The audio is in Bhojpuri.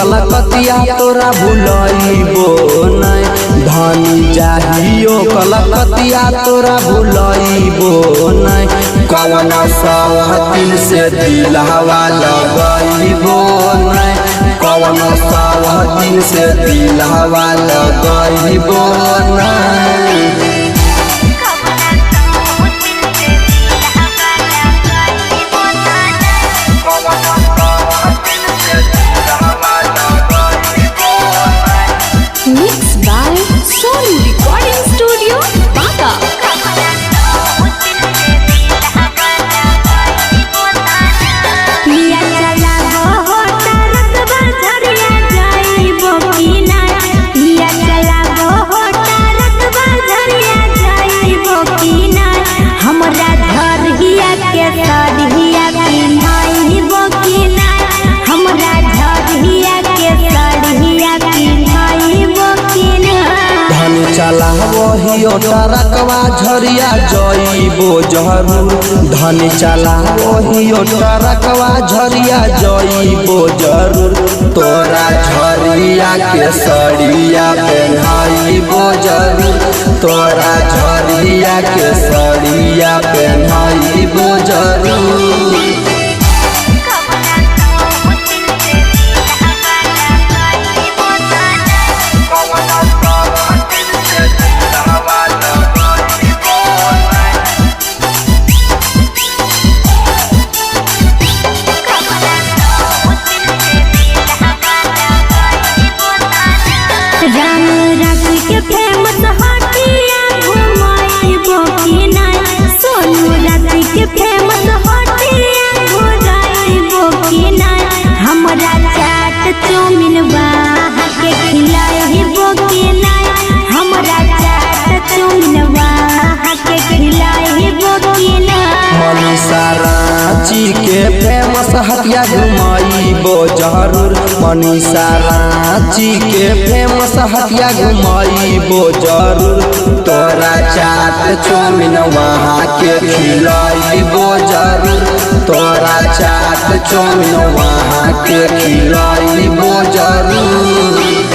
कलकतिया तोरा भुलइबो नहीं। धनी चाहियो कलकतिया तोरा भुलइबो नहीं। कवन सवहतिन से दिलवा लगइबो नहीं। कवन सवहतिन से दिलवा लगइबो नहीं। Mixed by Sony Recording Studio, Baka. चला वही ट्रकवा झरिया जइबो जरूर। धनी चला वही ट्रकवा झरिया जइबो जरूर। तोरा झरिया के सड़िया पहनाइबो जरूर। तोरा झरिया के सड़िया पहनाइबो जरूर। चौमिन बाह के खिलाइबो कि नहीं। हमरा चाट चौमिन बाह के खिलाइबो कि नहीं। मनीषा रांची के फेमस हटिया घुमाइबो जरूर। मनीषा रांची के फेमस हटिया घुमाइबो जरूर। तोरा चाट चौमिन वहाँ के खिलाइबो जरूर। तोरा चाट चौमिन वहाँ के खिलाइबो जरूर।